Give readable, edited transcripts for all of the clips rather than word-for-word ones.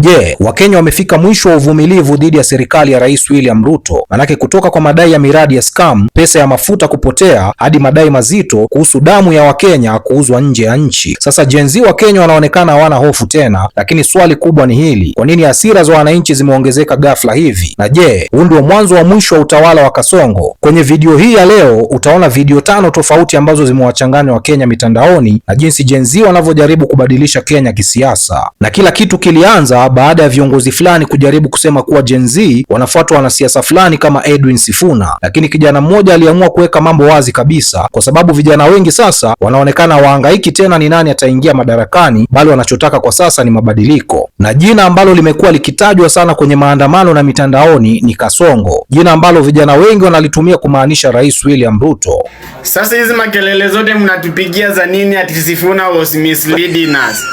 Je, Wakenya wamefika mwisho wa uvumilivu dhidi ya serikali ya Rais William Ruto? Manake kutoka kwa madai ya miradi ya scam, pesa ya mafuta kupotea, hadi madai mazito kuhusu damu ya Wakenya kuuzwa nje ya nchi. Sasa Gen Z wa Kenya wanaonekana hawana hofu tena, lakini swali kubwa ni hili: kwa nini hasira za wananchi zimeongezeka ghafla hivi? Na je, huu ndio mwanzo wa mwisho wa utawala wa Kasongo? Kwenye video hii ya leo utaona video 5 tofauti ambazo zimewachanganya Wakenya mitandaoni na jinsi Gen Z wanavyojaribu kubadilisha Kenya kisiasa. Na kila kitu kilianza baada ya viongozi fulani kujaribu kusema kuwa Gen Z wanafuata wanasiasa fulani kama Edwin Sifuna, lakini kijana mmoja aliamua kuweka mambo wazi kabisa, kwa sababu vijana wengi sasa wanaonekana wahangaiki tena ni nani ataingia madarakani, bali wanachotaka kwa sasa ni mabadiliko. Na jina ambalo limekuwa likitajwa sana kwenye maandamano na mitandaoni ni Kasongo, jina ambalo vijana wengi wanalitumia kumaanisha Rais William Ruto. Sasa hizi makelele zote mnatupigia za nini ati Sifuna was misleading us?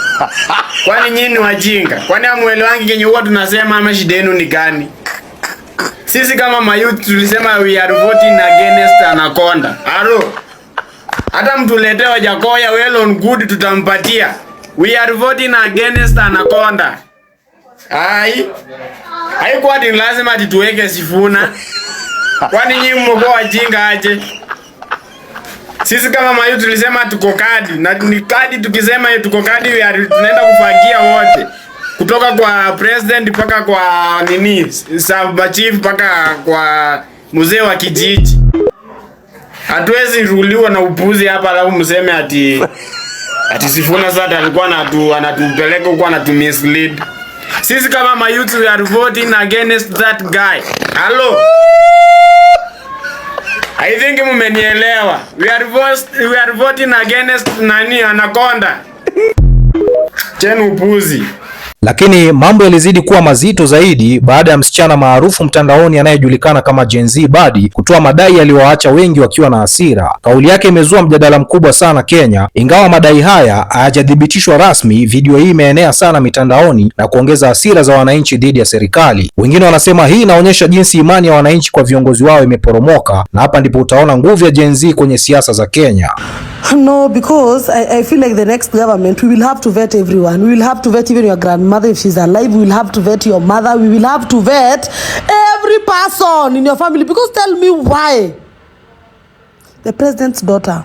Kwani nyinyi wajinga? Kwani hamuelewangi kenye huwa tunasema ama shida yenu ni gani? Sisi kama mayouth tulisema we are voting against Anaconda. Aro. Hata mtuletee Wajakoya well on good tutampatia. We are voting against Anaconda. Haikuwa ni lazima ati tuweke Sifuna. Kwani nyinyi mko wajinga aje? Sisi kama mayouth tulisema tuko kadi, na ni kadi. Tukisema tuko kadi tunaenda kufagia wote, kutoka kwa president mpaka kwa nini sub chief mpaka kwa mzee wa kijiji. Hatuwezi ruliwa na upuzi hapa alafu mseme ati Sifuna sasa alikuwa anatupeleka huko anatumislead. Sisi kama mayouth we are voting against that guy. Hello, I think mumenielewa. We are voting against nani? Anaconda. Chenu upuzi. Lakini mambo yalizidi kuwa mazito zaidi baada ya msichana maarufu mtandaoni anayejulikana kama Gen Z Badi kutoa madai yaliyowaacha wengi wakiwa na hasira. Kauli yake imezua mjadala mkubwa sana Kenya. Ingawa madai haya hayajathibitishwa rasmi, video hii imeenea sana mitandaoni na kuongeza hasira za wananchi dhidi ya serikali. Wengine wanasema hii inaonyesha jinsi imani ya wananchi kwa viongozi wao imeporomoka, na hapa ndipo utaona nguvu ya Gen Z kwenye siasa za Kenya. No, because I feel like the next government, we will have to vet everyone. We will have to vet even your grandmother if she's alive. We will have to vet your mother. We will have to vet every person in your family. Because tell me why the president's daughter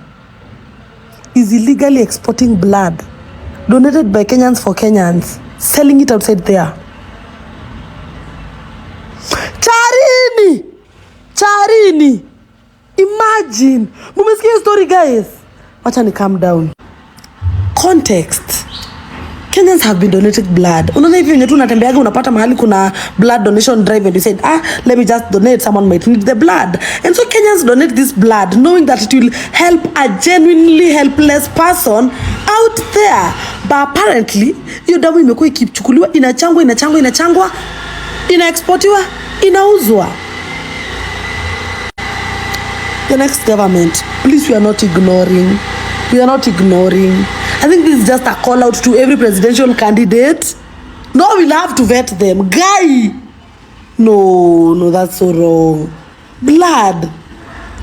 is illegally exporting blood donated by Kenyans for Kenyans, selling it outside there. Charini. Imagine. Mumesikia story guys? Wacha ni calm down. Context. Kenyans have been donating blood. Unaona hivi wenye tu unatembeaga unapata mahali kuna blood donation drive and you said, let me just donate, someone might need the blood. And so Kenyans donate this blood knowing that it will help a genuinely helpless person out there. But apparently, hiyo damu imekuwa ikichukuliwa, inachangwa, inaexportiwa, inauzwa. The next government, please, we are not ignoring. I think this is just a call out to every presidential candidate. No, we'll have to vet them. Guy! No, that's so wrong. Blood.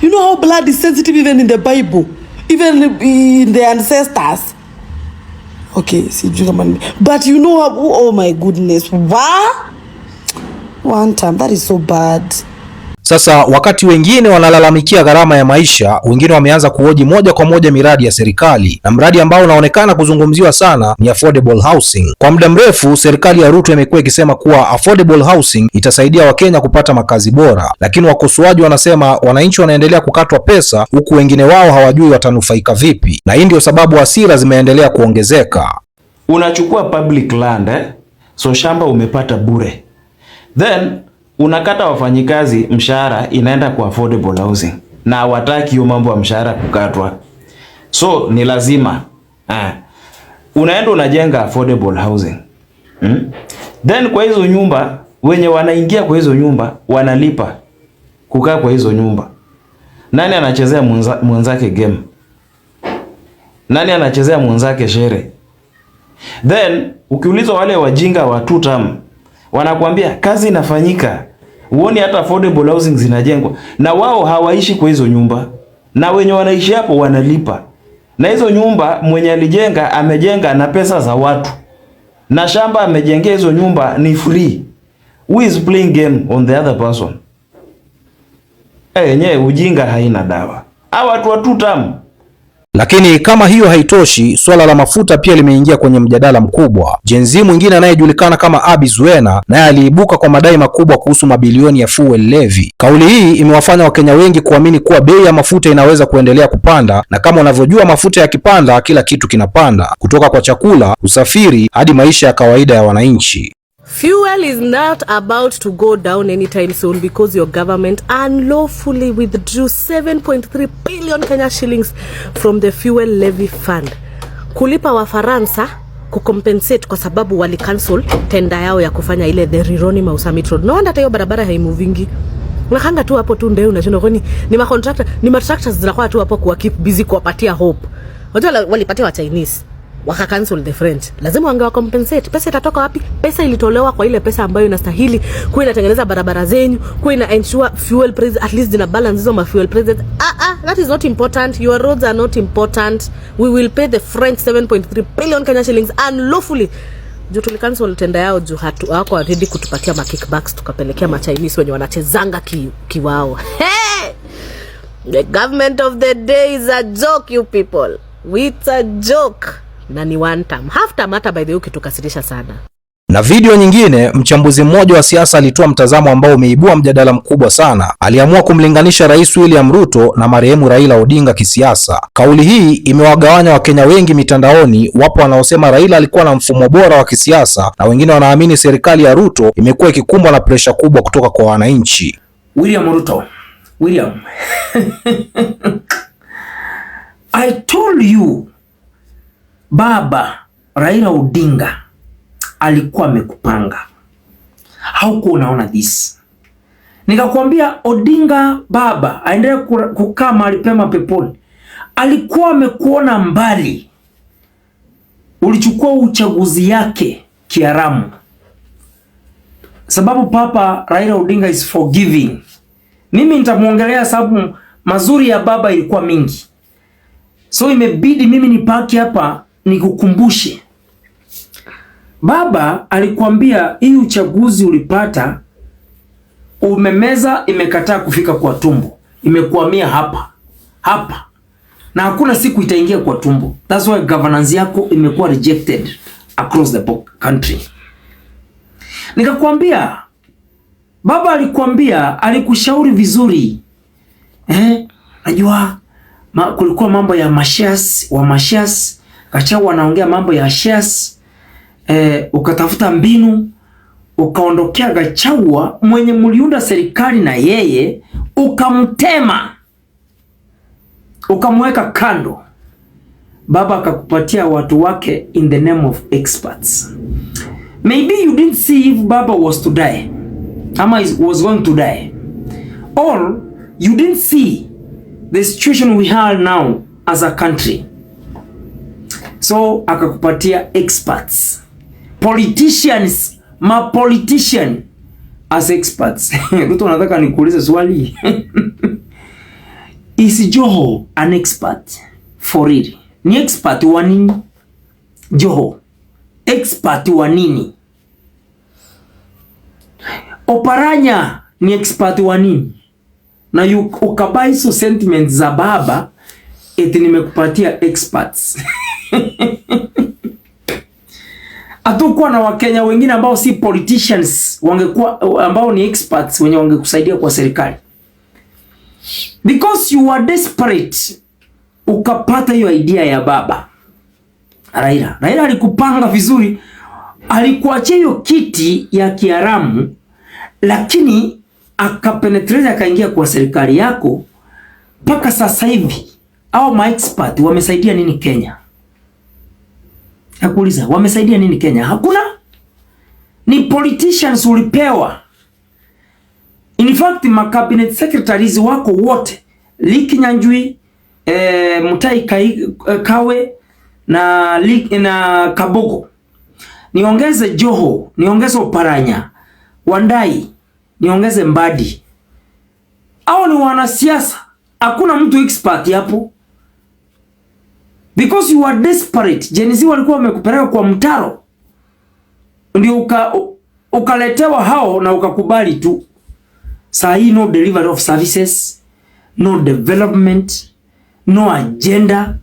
You know how blood is sensitive even in the Bible? Even in the ancestors. Okay, but you know how, oh my goodness. What? One time, that is so bad. Sasa wakati wengine wanalalamikia gharama ya maisha, wengine wameanza kuhoji moja kwa moja miradi ya serikali, na mradi ambao unaonekana kuzungumziwa sana ni affordable housing. Kwa muda mrefu serikali ya Ruto imekuwa ikisema kuwa affordable housing itasaidia Wakenya kupata makazi bora, lakini wakosoaji wanasema wananchi wanaendelea kukatwa pesa huku wengine wao hawajui watanufaika vipi, na hii ndio sababu hasira zimeendelea kuongezeka. Unachukua public land so shamba umepata bure, then unakata wafanyikazi mshahara inaenda kwa affordable housing, na hawataki hiyo mambo ya mshahara kukatwa. So ni lazima unaenda unajenga affordable housing. Then kwa hizo nyumba wenye wanaingia kwa hizo nyumba wanalipa kukaa kwa hizo nyumba. Nani anachezea mwenzake game? Nani anachezea mwenzake shere? Then ukiulizwa wale wajinga wa two term wanakuambia kazi inafanyika. Uone hata affordable housing zinajengwa na wao hawaishi kwa hizo nyumba, na wenye wanaishi hapo wanalipa. Na hizo nyumba mwenye alijenga amejenga na pesa za watu. na shamba amejengea hizo nyumba ni free. Who is playing game on the other person? Yenyewe ujinga haina dawa. Hawa watu wa tutam. Lakini kama hiyo haitoshi, swala la mafuta pia limeingia kwenye mjadala mkubwa. Gen Z mwingine anayejulikana kama Abi Zwena naye aliibuka kwa madai makubwa kuhusu mabilioni ya fuel levy. Kauli hii imewafanya Wakenya wengi kuamini kuwa bei ya mafuta inaweza kuendelea kupanda, na kama unavyojua mafuta yakipanda kila kitu kinapanda, kutoka kwa chakula, usafiri hadi maisha ya kawaida ya wananchi. Fuel is not about to go down anytime soon because your government unlawfully withdrew 7.3 billion Kenya shillings from the fuel levy fund. Kulipa Wafaransa kucompensate kwa sababu wali cancel tenda yao ya kufanya ile the Rironi Mausamit Road. No wonder hata hiyo barabara haimuvingi. Unakanga tu hapo tu ndio unashinda kwani ni ma contractor, ni ma tractors zinakuwa tu hapo kuwa keep busy kuwapatia hope. Wajua walipatia wa Chinese waka cancel the French. Lazima wangewa compensate. Pesa itatoka wapi? Pesa ilitolewa kwa ile pesa ambayo inastahili kuwa inatengeneza barabara zenyu, kuwa ina ensure fuel price at least ina balance hizo ma fuel prices. That is not important. Your roads are not important. We will pay the French 7.3 billion Kenya shillings unlawfully. Juu tulicancel tenda yao juu hawako ready kutupatia ma kickbacks tukapelekea ma Chinese wenye wanachezanga kiwao. Hey! The government of the day is a joke, you people. It's a joke. Na ni one time. Half time hata by the way ukitukasirisha sana. Na video nyingine, mchambuzi mmoja wa siasa alitoa mtazamo ambao umeibua mjadala mkubwa sana. Aliamua kumlinganisha Rais William Ruto na marehemu Raila Odinga kisiasa. Kauli hii imewagawanya Wakenya wengi mitandaoni. Wapo wanaosema Raila alikuwa na mfumo bora wa kisiasa, na wengine wanaamini serikali ya Ruto imekuwa ikikumbwa na presha kubwa kutoka kwa wananchi. William Ruto. William. I told you Baba Raila Odinga alikuwa amekupanga. Hauko unaona this. Nikakwambia Odinga baba aendelee kukaa mahali pema peponi. Alikuwa amekuona mbali. Ulichukua uchaguzi yake kiharamu. Sababu Papa Raila Odinga is forgiving. Mimi nitamuongelea sababu mazuri ya baba ilikuwa mingi. So imebidi mimi nipaki hapa nikukumbushe. Baba alikwambia hii uchaguzi ulipata, umemeza, imekataa kufika kwa tumbo. Imekuamia hapa. Na hakuna siku itaingia kwa tumbo. That's why governance yako imekuwa rejected across the country. Nikakwambia, baba alikwambia, alikushauri vizuri. Najua kulikuwa mambo ya shares, Gachagua anaongea mambo ya shares, ukatafuta mbinu, ukaondokea Gachagua mwenye mliunda serikali na yeye, ukamtema, ukamweka kando. Baba akakupatia watu wake in the name of experts. Maybe you didn't see if Baba was to die, ama was going to die, or you didn't see the situation we have now as a country. So akakupatia experts, politicians, politician as experts. Ruto nataka nikuulize swali. Is Joho an expert for real? Ni expert wa nini? Joho expert wa nini? Oparanya ni expert wa nini? Na ukabai so sentiments za baba eti nimekupatia experts. Hatukuwa na Wakenya wengine ambao si politicians, wangekuwa ambao ni experts wenye wangekusaidia kwa serikali. Because you were desperate, ukapata hiyo idea ya baba Raila. Raila alikupanga vizuri, alikuachia hiyo kiti ya kiharamu, lakini akapenetrate, akaingia kwa serikali yako. Paka sasa hivi au ma expert wamesaidia nini Kenya? Nakuuliza, wamesaidia nini Kenya? Hakuna. Ni politicians ulipewa. In fact, ma cabinet secretaries wako wote, Liki Nyanjui, Mutai Kawe na Kabogo. Niongeze Joho, niongeze Oparanya, Wandai, niongeze Mbadi. Hao ni wanasiasa. Hakuna mtu expert hapo. Because you are desperate. Gen Z walikuwa wamekupeleka kwa mtaro. ndio ukaletewa hao na ukakubali tu. Saa hii no delivery of services, no development, no agenda,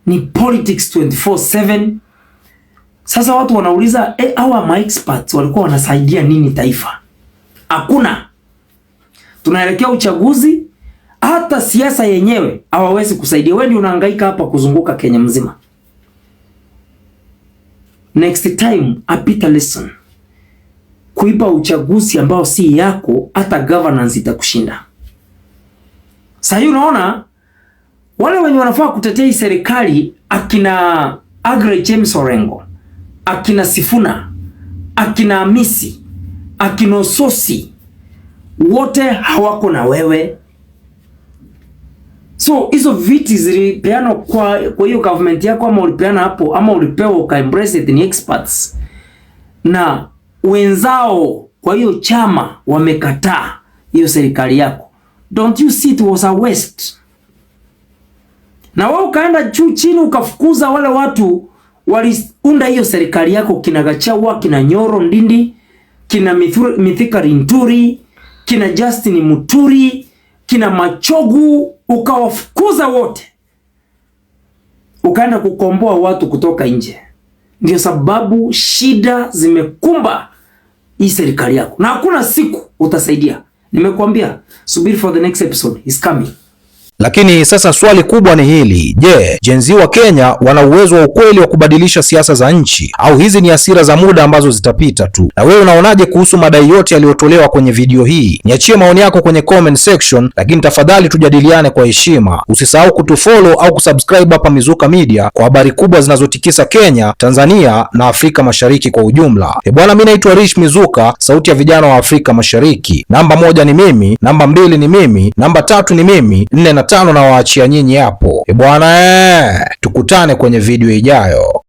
ni politics 24/7. Sasa watu wanauliza hawa experts walikuwa wanasaidia nini taifa? Hakuna. Tunaelekea uchaguzi, hata siasa yenyewe hawawezi kusaidia. Wewe ndio unahangaika hapa kuzunguka Kenya mzima. Next time a bitter lesson. Kuipa uchaguzi ambao si yako, hata governance itakushinda. Sasa hiyo unaona wale wenye wanafaa kutetea hii serikali, akina Aggrey James Orengo, akina Sifuna, akina Hamisi, akina Sosi, wote hawako na wewe. So hizo viti zilipeana kwa hiyo government yako, ama ulipeana hapo, ama ulipewa uka embrace it, ni experts na wenzao kwa hiyo chama wamekataa hiyo serikali yako. Don't you see it was a waste? Na wewe ukaenda juu chini ukafukuza wale watu waliunda hiyo serikali yako, kina Gachagua, kina Nyoro Ndindi, kina Mithika Linturi, kina Justin Muturi, kina Machogu, ukawafukuza wote. Ukaenda kukomboa watu kutoka nje. Ndio sababu shida zimekumba hii serikali yako. Na hakuna siku utasaidia. Nimekuambia, subiri for the next episode is coming. Lakini sasa swali kubwa ni hili. Je, Gen Z wa Kenya wana uwezo wa ukweli wa kubadilisha siasa za nchi, au hizi ni hasira za muda ambazo zitapita tu? Na wewe unaonaje kuhusu madai yote yaliyotolewa kwenye video hii? Niachie maoni yako kwenye comment section, lakini tafadhali tujadiliane kwa heshima. Usisahau kutufollow au kusubscribe hapa Mizuka Media kwa habari kubwa zinazotikisa Kenya, Tanzania na Afrika Mashariki kwa ujumla. Bwana, mimi naitwa Rich Mizuka, sauti ya vijana wa Afrika Mashariki. Namba 1 ni mimi, namba 2 ni mimi, namba 3 ni mimi, 4 na 5 na waachia nyinyi hapo. Bwana, tukutane kwenye video ijayo.